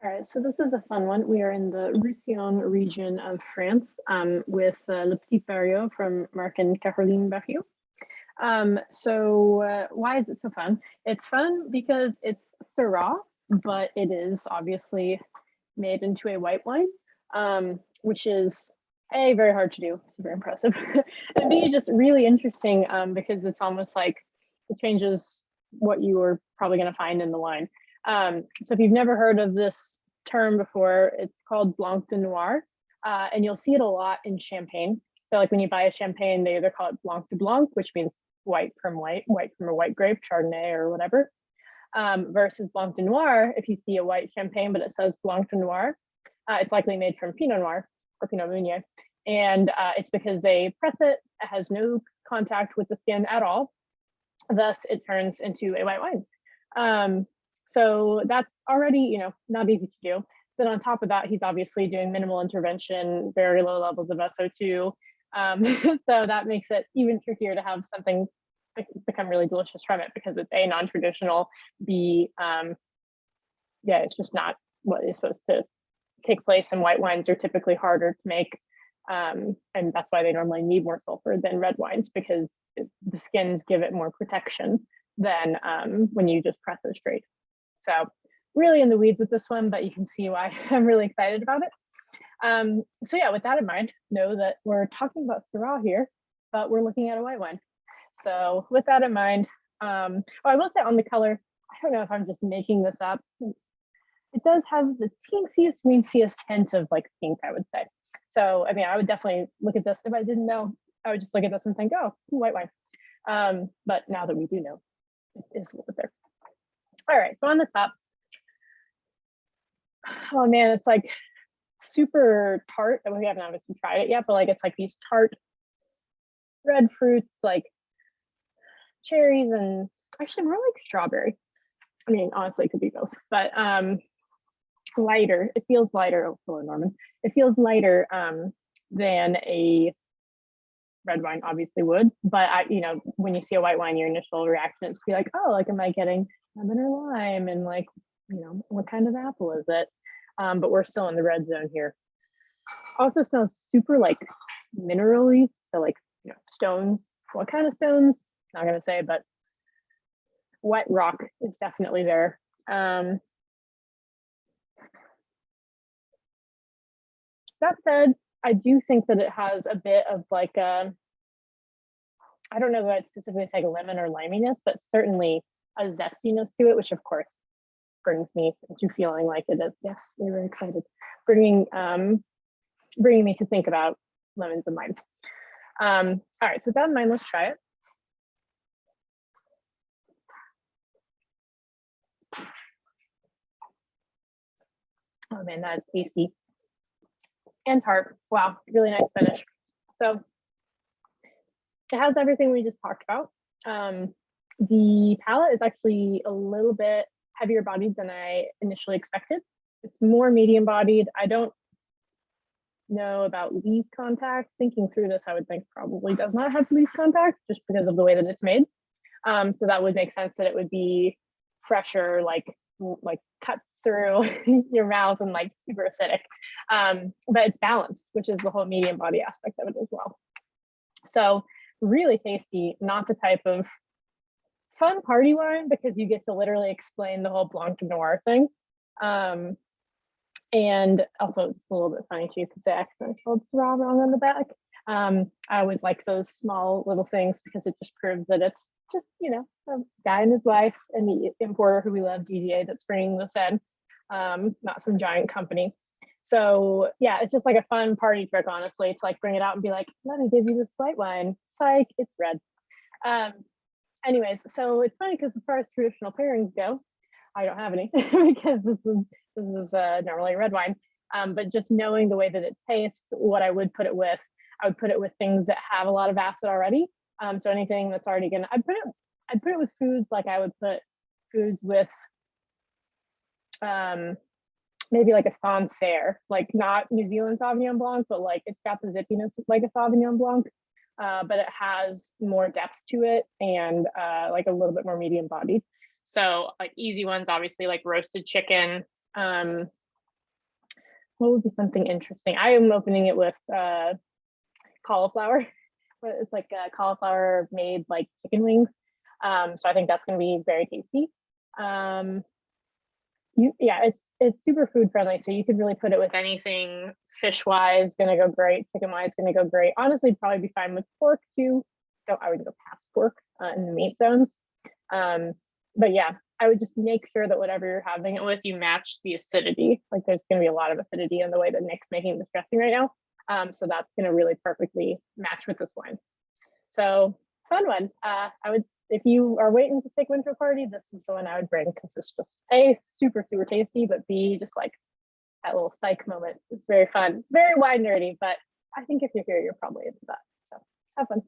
All right, so this is a fun one. We are in the Roussillon region of France with Le Petit Barriot from Marc and Caroline Barriot. Why is it so fun? It's fun because it's Syrah, but it is obviously made into a white wine, which is A, very hard to do, very impressive, and B, just really interesting because it's almost like it changes what you are probably going to find in the wine. So if you've never heard of this term before, it's called blanc de noir, and you'll see it a lot in champagne. So like when you buy a champagne, they either call it blanc de blanc, which means white from a white grape, Chardonnay or whatever, versus blanc de noir. If you see a white champagne, but it says blanc de noir, it's likely made from Pinot Noir or Pinot Meunier. And it's because they press it, it has no contact with the skin at all. Thus, it turns into a white wine. So that's already, not easy to do. Then on top of that, he's obviously doing minimal intervention, very low levels of SO2. So that makes it even trickier to have something become really delicious from it because it's A, non-traditional, B, it's just not what is supposed to take place, and white wines are typically harder to make. And that's why they normally need more sulfur than red wines, because the skins give it more protection than when you just press it straight. So really in the weeds with this one, but you can see why I'm really excited about it. So yeah, with that in mind, know that we're talking about Syrah here, but we're looking at a white wine. So with that in mind, I will say on the color, I don't know if I'm just making this up. It does have the teensiest, weeniest hint of like pink, I would say. So, I mean, I would definitely look at this. If I didn't know, I would just look at this and think, oh, white wine. But now that we do know, it is a little bit there. All right, so on the top, oh man, it's like super tart. We haven't obviously tried it yet, but like it's like these tart red fruits, like cherries and actually more like strawberry. I mean, honestly, it could be both, but lighter. It feels lighter. Oh, hello, Norman. It feels lighter than a red wine obviously would. But when you see a white wine, your initial reaction is to be like, oh, like, am I getting lemon or lime? And like, what kind of apple is it? But we're still in the red zone here. Also smells super like minerally. So like, stones. What kind of stones? Not gonna say, but wet rock is definitely there. That said, I do think that it has a bit of like I don't know that I'd specifically say lemon or liminess, but certainly a zestiness to it, which of course brings me into feeling like it is. Yes, we're very excited. Bringing me to think about lemons and limes. All right, so with that in mind, let's try it. Oh man, that is tasty. And tart. Wow, really nice finish. So it has everything we just talked about. The palate is actually a little bit heavier bodied than I initially expected. It's more medium bodied. I don't know about leaf contact. Thinking through this, I would think probably does not have leaf contact just because of the way that it's made. So that would make sense that it would be fresher, like cuts through your mouth and like super acidic. But it's balanced, which is the whole medium body aspect of it as well. So really tasty, not the type of fun party wine because you get to literally explain the whole blanc de noir thing. And also it's a little bit funny too because the accent spelled Syrah wrong on the back. I always like those small little things because it just proves that it's just, a guy and his wife and the importer who we love, DGA, that's bringing this in, not some giant company. So yeah, it's just like a fun party trick, honestly. It's like bring it out and be like, let me give you this white wine. Psych, it's red. Anyways, so it's funny because as far as traditional pairings go, I don't have any because this is normally a red wine. But just knowing the way that it tastes, what I would put it with, I would put it with things that have a lot of acid already. So anything that's already gonna, I'd put it with foods like I would put foods with maybe like a Sancerre, like not New Zealand Sauvignon Blanc, but like it's got the zippiness like a Sauvignon Blanc, but it has more depth to it and like a little bit more medium bodied. So like easy ones, obviously like roasted chicken, What would be something interesting? I am opening it with cauliflower. It's like cauliflower made like chicken wings. So I think that's going to be very tasty. Yeah, it's super food friendly, so you could really put it with anything. Fish wise, gonna go great. Chicken wise, gonna go great. Honestly, probably be fine with pork too. So I wouldn't go past pork in the meat zones. Um, but yeah, I would just make sure that whatever you're having it with, you match the acidity. Like there's gonna be a lot of acidity in the way that Nick's making this dressing right now. So that's gonna really perfectly match with this wine. So fun one. I would, if you are waiting to take one to a party, this is the one I would bring because it's just A, super, super tasty, but B, just like that little psych moment. It's very fun, very wine nerdy, but I think if you're here, you're probably into that. So have fun.